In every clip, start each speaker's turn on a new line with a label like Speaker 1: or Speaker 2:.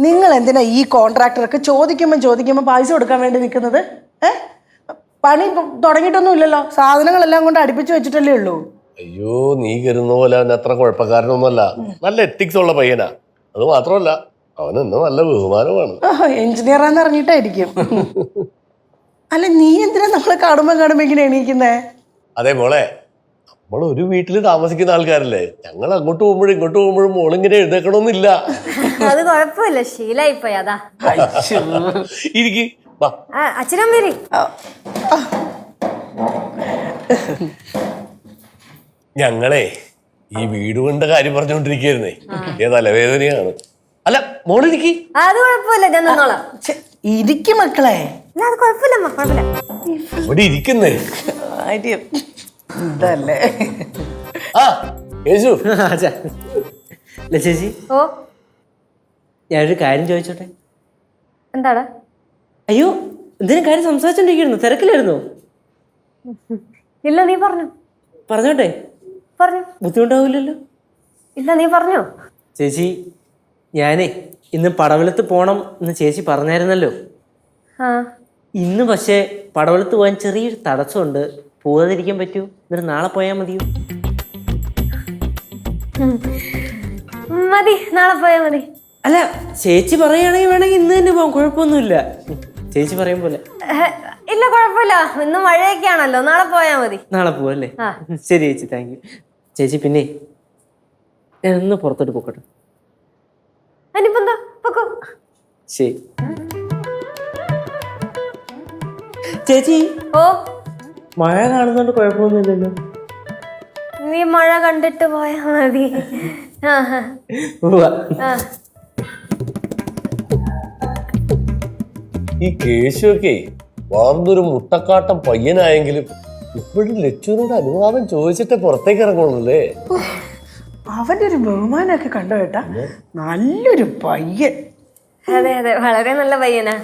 Speaker 1: നിങ്ങൾ എന്തിനാ ഈ കോൺട്രാക്ടർക്ക് ചോദിക്കുമ്പോൾ പൈസ കൊടുക്കാൻ വേണ്ടി നിൽക്കുന്നത്? പണി തുടങ്ങിയിട്ടൊന്നും ഇല്ലല്ലോ, സാധനങ്ങളെല്ലാം കൊണ്ട് അടുപ്പിച്ച് വെച്ചിട്ടല്ലേ ഉള്ളൂ.
Speaker 2: അയ്യോ, നീ കരുതുന്ന പോലെ അവൻ അത്ര കുഴപ്പക്കാരനൊന്നുമല്ല. നല്ല എത്തിക്സ് ഉള്ള പയ്യനാ. അത് മാത്രമല്ല, അവനെന്ന് നല്ല ബഹുമാനമാണ്.
Speaker 1: എഞ്ചിനീയറാന്ന് അറിഞ്ഞിട്ടായിരിക്കും. അല്ല, നീ എന്തിനാ നമ്മളെ കാണുമ്പോ ഇങ്ങനെ എണീക്കുന്നേ?
Speaker 2: അതെ മോളെ, നമ്മൾ ഒരു വീട്ടിൽ താമസിക്കുന്ന ആൾക്കാരല്ലേ. ഞങ്ങൾ അങ്ങോട്ട് പോകുമ്പോഴും ഇങ്ങോട്ട് പോകുമ്പോഴും മോളിങ്ങനെ എഴുന്നേക്കണമെന്നില്ല.
Speaker 3: അത് കുഴപ്പമില്ല, ശീലായിപ്പോയി. അതാ
Speaker 2: ഇരിക്ക്.
Speaker 3: അച്ഛനും വരി.
Speaker 2: ഞങ്ങളെ ഈ വീട് കൊണ്ട് കാര്യം പറഞ്ഞോണ്ടിരിക്കുന്നേ, തലവേദനയാണ്. അല്ല മോളിരിക്കി.
Speaker 3: അത് കുഴപ്പമില്ല, ഞാൻ നിന്നോളാം.
Speaker 1: ഇരിക്കും മക്കളെ.
Speaker 3: അത് കുഴപ്പമില്ല, കുഴപ്പമില്ല.
Speaker 2: ഇവിടെ ഇരിക്കുന്നേ
Speaker 1: ഇതല്ലേ.
Speaker 2: ആ യേശു.
Speaker 4: ചേച്ചി,
Speaker 3: ഓ,
Speaker 4: ഞാനൊരു കാര്യം ചോദിച്ചോട്ടെ?
Speaker 3: എന്താടാ?
Speaker 4: അയ്യോ, എന്തിനും കാര്യം സംസാരിച്ചോണ്ടിരിക്കുന്നു, തിരക്കിലായിരുന്നു.
Speaker 3: ഇല്ല, നീ പറഞ്ഞു.
Speaker 4: പറഞ്ഞോട്ടെ?
Speaker 3: പറഞ്ഞു.
Speaker 4: ബുദ്ധിമുട്ടാവില്ലല്ലോ?
Speaker 3: ഇല്ല, നീ പറഞ്ഞു.
Speaker 4: ചേച്ചി, ഞാനേ ഇന്ന് പടവലത്ത് പോണം എന്ന് ചേച്ചി പറഞ്ഞായിരുന്നല്ലോ. ഇന്ന് പക്ഷേ പടവലത്ത് പോകാൻ ചെറിയൊരു തടസ്സമുണ്ട്. പോകാതിരിക്കാൻ പറ്റൂ? എന്നിട്ട് നാളെ പോയാൽ മതിയോ?
Speaker 3: മതി, നാളെ പോയാ മതി.
Speaker 4: അല്ല, ചേച്ചി പറയുകയാണെങ്കിൽ വേണമെങ്കിൽ ഇന്ന് തന്നെ പോകാം, കുഴപ്പമൊന്നുമില്ല. ചേച്ചി പറയും പോലെ.
Speaker 3: ഇല്ല, കുഴപ്പമില്ല, ഇന്ന് മഴയൊക്കെ ആണല്ലോ, നാളെ പോയാ മതി.
Speaker 4: നാളെ പോവല്ലേ? ശരി ചേച്ചി, താങ്ക് യു. ചേച്ചി, പിന്നെ ഞാൻ ഒന്ന് പുറത്തോട്ട് പോക്കട്ടെ?
Speaker 3: അതിനിപ്പോ എന്താ, പൊക്കോ.
Speaker 4: ശരി ചേച്ചി.
Speaker 3: ഓ,
Speaker 4: മഴ കാണുന്നോണ്ട് കുഴപ്പമൊന്നുമില്ലല്ലോ?
Speaker 3: നീ മഴ കണ്ടിട്ട് പോയാ മതി.
Speaker 2: ഈ കേശുവൊക്കെ വളർന്നൊരു മുട്ടക്കാട്ടം പയ്യനായെങ്കിലും ഇപ്പോഴും ലച്ചുവിനോട് അനുവാദം ചോദിച്ചിട്ടേ പുറത്തേക്ക് ഇറങ്ങുള്ളൂ.
Speaker 1: അവന്റെ ഒരു ബഹുമാനമൊക്കെ കണ്ടോ ഏട്ടാ? നല്ലൊരു പയ്യൻ.
Speaker 3: അതെ അതെ, വളരെ നല്ല പയ്യനാ.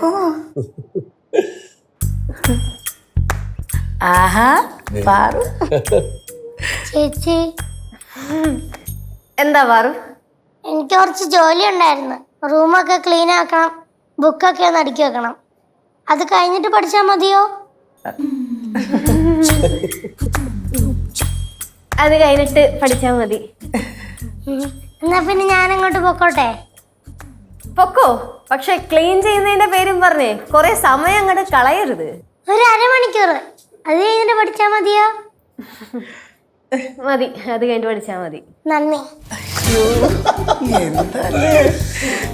Speaker 1: ആഹാ, പാറു.
Speaker 5: ചേച്ചി,
Speaker 3: എന്താ പാറു?
Speaker 5: എനിക്ക് കുറച്ച് ജോലി ഉണ്ടായിരുന്നു. റൂമൊക്കെ ക്ലീൻ ആക്കണം, ബുക്കൊക്കെ ഒന്ന് അടുക്കി വെക്കണം. അത് കഴിഞ്ഞിട്ട് പഠിച്ചാൽ മതിയോ?
Speaker 3: അത് കഴിഞ്ഞിട്ട് പഠിച്ചാ മതി.
Speaker 5: എന്നാ പിന്നെ ഞാൻ അങ്ങോട്ട് പൊക്കോട്ടെ?
Speaker 3: പൊക്കോ, പക്ഷെ ക്ലീൻ ചെയ്യുന്നതിന്റെ പേരും പറഞ്ഞേ കൊറേ സമയം അങ്ങോട്ട് കളയരുത്.
Speaker 5: ഒരു അരമണിക്കൂർ, അത് കഴിഞ്ഞിട്ട് പഠിച്ചാൽ മതിയോ?
Speaker 3: മതി, അത് കഴിഞ്ഞിട്ട് പഠിച്ചാ മതി.
Speaker 5: നന്ദി.
Speaker 1: എന്താ